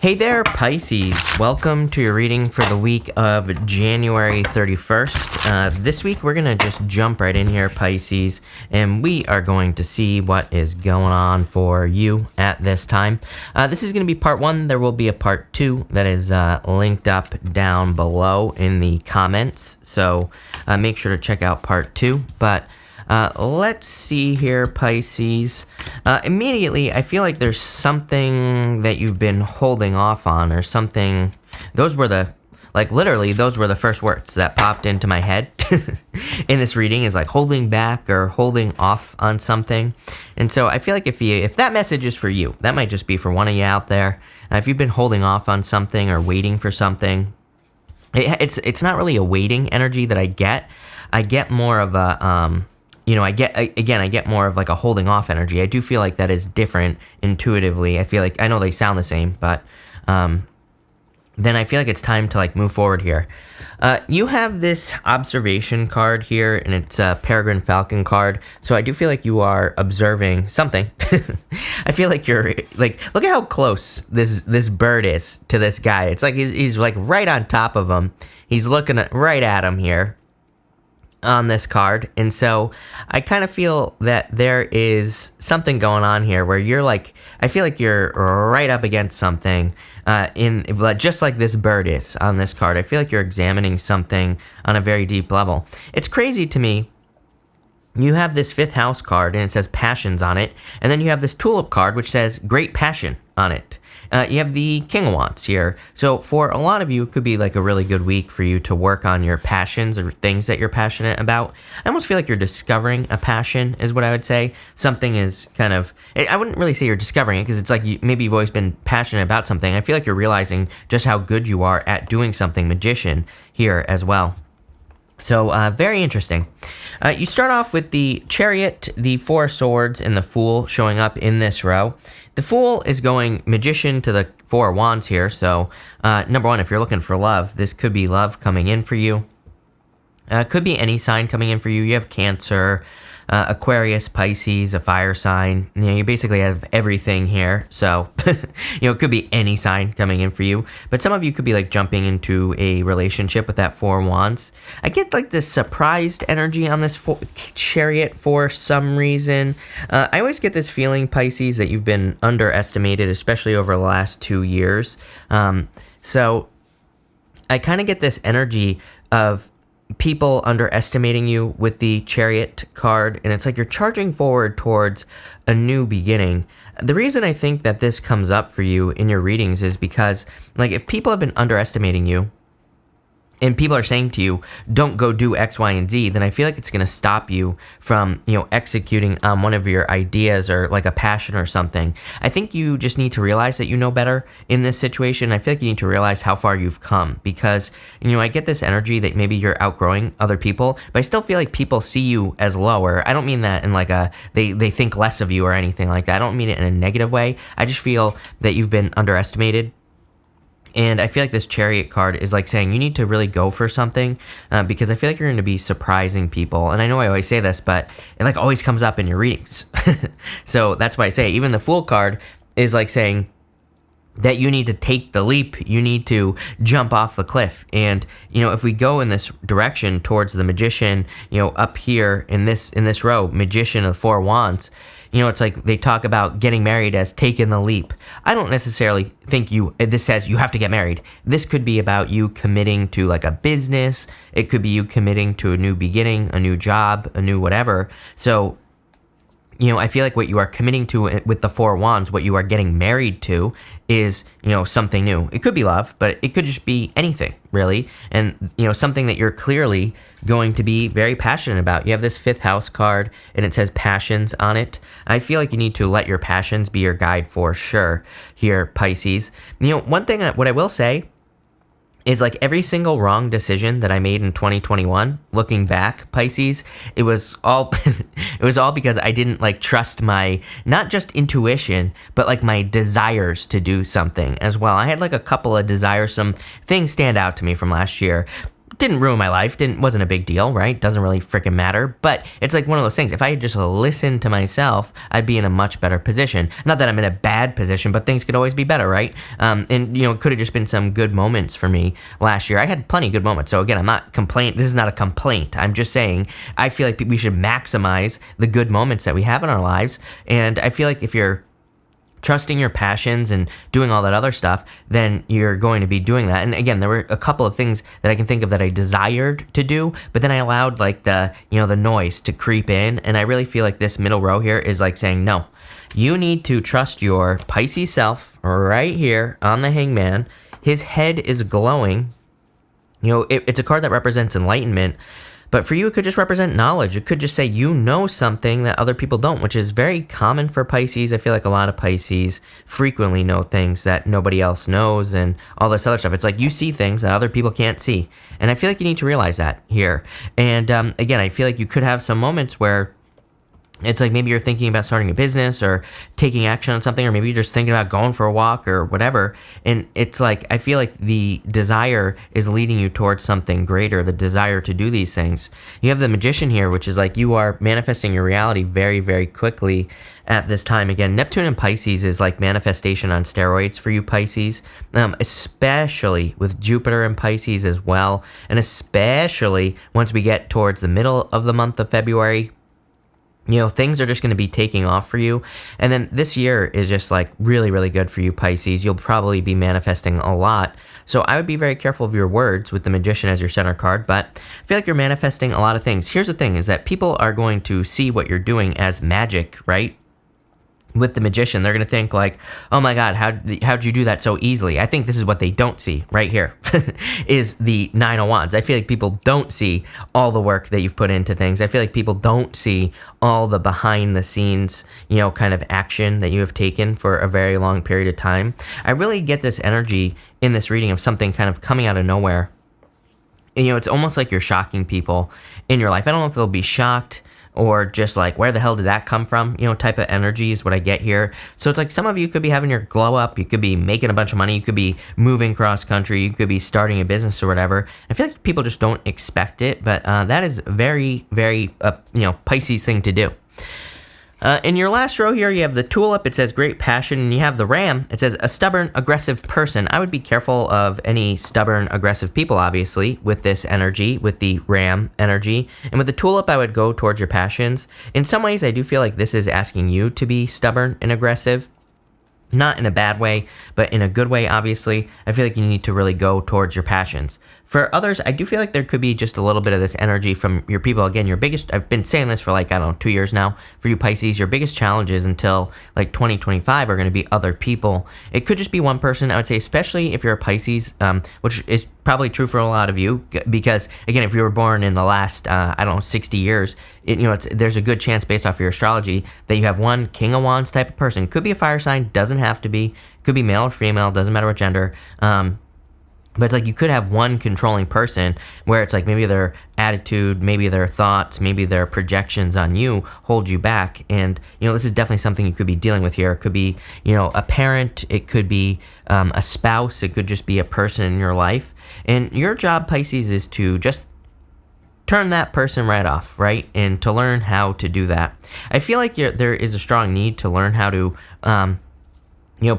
Hey there, Pisces. Welcome to your reading for the week of January 31st. This week, we're going to just jump right in here, Pisces, and we are going to see what is going on for you at this time. This is going to be part one. There will be a part two that is linked up down below in the comments, so make sure to check out part two. But let's see here, Pisces. Immediately, I feel like there's something that you've been holding off on or something. Those were the, literally, those were the first words that popped into my head in this reading is like holding back or holding off on something. And so I feel like if that message is for you, that might just be for one of you out there. If you've been holding off on something or waiting for something, it's not really a waiting energy that I get. I get more of a, I get more of like a holding off energy. I do feel like that is different intuitively. I feel like, I know they sound the same, but then I feel like it's time to like move forward here. You have this observation card here, and it's a Peregrine Falcon card. So I do feel like you are observing something. I feel like you're like, look at how close this bird is to this guy. It's like he's like right on top of him. He's looking right at him here on this card. And so I kind of feel that there is something going on here where you're like, I feel like you're right up against something just like this bird is on this card. I feel like you're examining something on a very deep level. It's crazy to me. You have this fifth house card and it says passions on it. And then you have this tulip card which says great passion on it. You have the King of Wands here. So for a lot of you, it could be like a really good week for you to work on your passions or things that you're passionate about. I almost feel like you're discovering a passion is what I would say. Something is kind of, I wouldn't really say you're discovering it because it's like maybe you've always been passionate about something. I feel like you're realizing just how good you are at doing something, magician here as well. So very interesting. You start off with the Chariot, the Four of Swords, and the Fool showing up in this row. The Fool is going Magician to the Four of Wands here. So number one, if you're looking for love, this could be love coming in for you. Could be any sign coming in for you. You have Cancer, Aquarius, Pisces, a fire sign. You basically have everything here. So, it could be any sign coming in for you. But some of you could be like jumping into a relationship with that Four of Wands. I get like this surprised energy on this Chariot for some reason. I always get this feeling, Pisces, that you've been underestimated, especially over the last 2 years. So I kind of get this energy of people underestimating you with the Chariot card, and it's like you're charging forward towards a new beginning. The reason I think that this comes up for you in your readings is because, like, if people have been underestimating you, and people are saying to you, don't go do X, Y, and Z, then I feel like it's going to stop you from, executing on one of your ideas or like a passion or something. I think you just need to realize that you know better in this situation. I feel like you need to realize how far you've come because, I get this energy that maybe you're outgrowing other people, but I still feel like people see you as lower. I don't mean that in like they think less of you or anything like that. I don't mean it in a negative way. I just feel that you've been underestimated. And I feel like this Chariot card is like saying you need to really go for something because I feel like you're going to be surprising people. And I know I always say this, but it like always comes up in your readings. So that's why I say even the Fool card is like saying that you need to take the leap. You need to jump off the cliff. And, if we go in this direction towards the Magician, up here in this row, Magician of the Four of Wands, it's like they talk about getting married as taking the leap. I don't necessarily think this says you have to get married. This could be about you committing to like a business. It could be you committing to a new beginning, a new job, a new whatever. So, I feel like what you are committing to with the Four of Wands, what you are getting married to is, something new. It could be love, but it could just be anything, really. And, something that you're clearly going to be very passionate about. You have this fifth house card, and it says passions on it. I feel like you need to let your passions be your guide for sure here, Pisces. One thing, what I will say is like every single wrong decision that I made in 2021, looking back, Pisces, it was all because I didn't like trust my, not just intuition, but like my desires to do something as well. I had like a couple of desires, some things stand out to me from last year. didn't ruin my life, wasn't a big deal, right? Doesn't really freaking matter. But it's like one of those things. If I had just listened to myself, I'd be in a much better position. Not that I'm in a bad position, but things could always be better, right? And it could have just been some good moments for me last year. I had plenty of good moments. So again, I'm not complaining. This is not a complaint. I'm just saying I feel like we should maximize the good moments that we have in our lives. And I feel like if you're trusting your passions and doing all that other stuff, then you're going to be doing that. And again, there were a couple of things that I can think of that I desired to do, but then I allowed like the noise to creep in. And I really feel like this middle row here is like saying, no, you need to trust your Pisces self right here on the Hangman. His head is glowing. It's a card that represents enlightenment. But for you, it could just represent knowledge. It could just say you know something that other people don't, which is very common for Pisces. I feel like a lot of Pisces frequently know things that nobody else knows and all this other stuff. It's like you see things that other people can't see. And I feel like you need to realize that here. And again, I feel like you could have some moments where it's like maybe you're thinking about starting a business or taking action on something, or maybe you're just thinking about going for a walk or whatever. And it's like, I feel like the desire is leading you towards something greater, the desire to do these things. You have the Magician here, which is like you are manifesting your reality very, very quickly at this time. Again, Neptune and Pisces is like manifestation on steroids for you Pisces, especially with Jupiter and Pisces as well. And especially once we get towards the middle of the month of February, things are just going to be taking off for you. And then this year is just like really, really good for you, Pisces. You'll probably be manifesting a lot. So I would be very careful of your words with the Magician as your center card, but I feel like you're manifesting a lot of things. Here's the thing is that people are going to see what you're doing as magic, right? With the Magician, they're going to think like, oh my God, how'd you do that so easily? I think this is what they don't see right here is the Nine of Wands. I feel like people don't see all the work that you've put into things. I feel like people don't see all the behind the scenes, kind of action that you have taken for a very long period of time. I really get this energy in this reading of something kind of coming out of nowhere. And, it's almost like you're shocking people in your life. I don't know if they'll be shocked or just like, where the hell did that come from? Type of energy is what I get here. So it's like some of you could be having your glow up. You could be making a bunch of money. You could be moving cross country. You could be starting a business or whatever. I feel like people just don't expect it, but that is very, very, Pisces thing to do. In your last row here, you have the Tulip. It says great passion. And you have the Ram. It says a stubborn, aggressive person. I would be careful of any stubborn, aggressive people, obviously, with this energy, with the Ram energy. And with the Tulip, I would go towards your passions. In some ways, I do feel like this is asking you to be stubborn and aggressive. Not in a bad way, but in a good way, obviously. I feel like you need to really go towards your passions. For others, I do feel like there could be just a little bit of this energy from your people. Again, I've been saying this for like, 2 years now for you Pisces, your biggest challenges until like 2025 are going to be other people. It could just be one person, I would say, especially if you're a Pisces, which is probably true for a lot of you, because again, if you were born in the last, 60 years, there's a good chance based off your astrology that you have one King of Wands type of person. Could be a fire sign, doesn't have to be, could be male or female, doesn't matter what gender. But it's like you could have one controlling person where it's like maybe their attitude, maybe their thoughts, maybe their projections on you hold you back. And, this is definitely something you could be dealing with here. It could be, a parent. It could be a spouse. It could just be a person in your life. And your job, Pisces, is to just turn that person right off, right? And to learn how to do that. I feel like there is a strong need to learn how to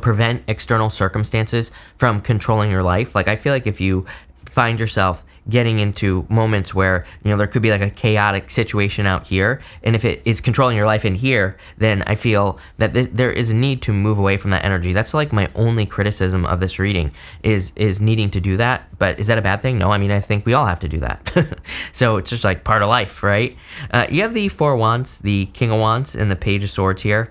prevent external circumstances from controlling your life. Like, I feel like if you find yourself getting into moments where, there could be like a chaotic situation out here, and if it is controlling your life in here, then I feel that there is a need to move away from that energy. That's like my only criticism of this reading is needing to do that. But is that a bad thing? No, I think we all have to do that. So it's just like part of life, right? You have the Four of Wands, the King of Wands, and the Page of Swords here.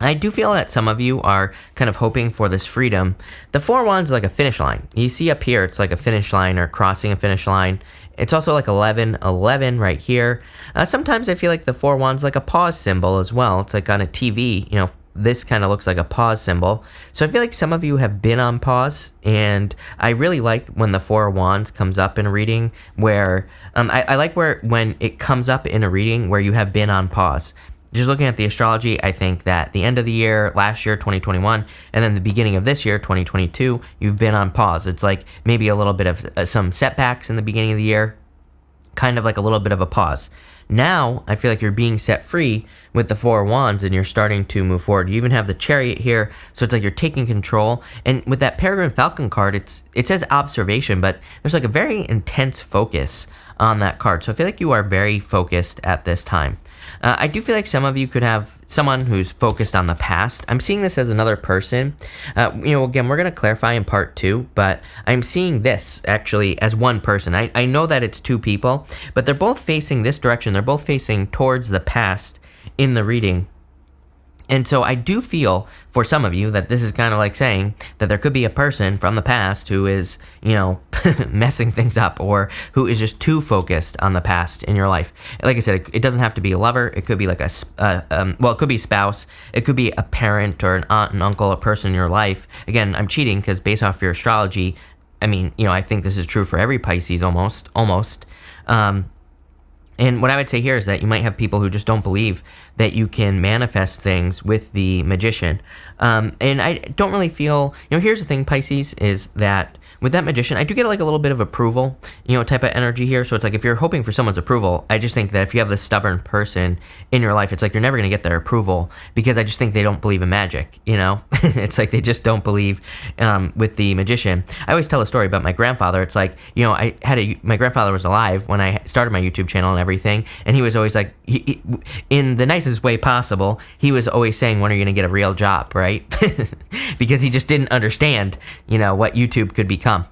I do feel that some of you are kind of hoping for this freedom. The Four of Wands is like a finish line. You see up here, it's like a finish line or crossing a finish line. It's also like 11-11 right here. Sometimes I feel like the Four of Wands is like a pause symbol as well. It's like on a TV, this kind of looks like a pause symbol. So I feel like some of you have been on pause, and I really like when the Four of Wands comes up in a reading where, I like when it comes up in a reading where you have been on pause. just looking at the astrology, I think that the end of the year, last year, 2021, and then the beginning of this year, 2022, you've been on pause. It's like maybe a little bit of some setbacks in the beginning of the year, kind of like a little bit of a pause. Now, I feel like you're being set free with the Four of Wands and you're starting to move forward. You even have the Chariot here, so it's like you're taking control. And with that Peregrine Falcon card, it says observation, but there's like a very intense focus on that card. So I feel like you are very focused at this time. I do feel like some of you could have someone who's focused on the past. I'm seeing this as another person. Again, we're going to clarify in part 2, but I'm seeing this actually as one person. I know that it's two people, but they're both facing this direction. They're both facing towards the past in the reading. And so I do feel for some of you that this is kind of like saying that there could be a person from the past who is, messing things up, or who is just too focused on the past in your life. Like I said, it doesn't have to be a lover. It could be like it could be a spouse. It could be a parent or an aunt and uncle, a person in your life. Again, I'm cheating because based off your astrology, I think this is true for every Pisces almost. And what I would say here is that you might have people who just don't believe that you can manifest things with the Magician. And I don't really feel, here's the thing, Pisces, is that with that Magician, I do get like a little bit of approval, type of energy here. So it's like if you're hoping for someone's approval, I just think that if you have this stubborn person in your life, it's like you're never going to get their approval because I just think they don't believe in magic, It's like they just don't believe with the Magician. I always tell a story about my grandfather. It's like, my grandfather was alive when I started my YouTube channel and everything, and he was always like, in the nicest way possible, he was always saying, when are you going to get a real job, right? Because he just didn't understand, what YouTube could become.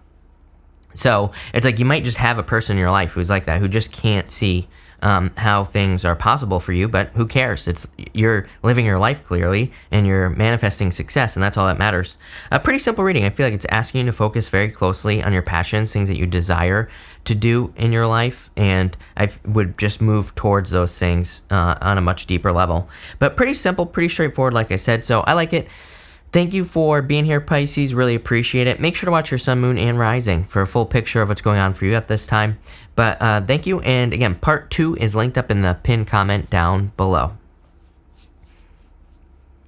So it's like you might just have a person in your life who's like that, who just can't see how things are possible for you, but who cares? You're living your life clearly and you're manifesting success, and that's all that matters. A pretty simple reading. I feel like it's asking you to focus very closely on your passions, things that you desire to do in your life, and I would just move towards those things on a much deeper level. But pretty simple, pretty straightforward, like I said, so I like it. Thank you for being here, Pisces. Really appreciate it. Make sure to watch your sun, moon, and rising for a full picture of what's going on for you at this time. But thank you. And again, part 2 is linked up in the pinned comment down below.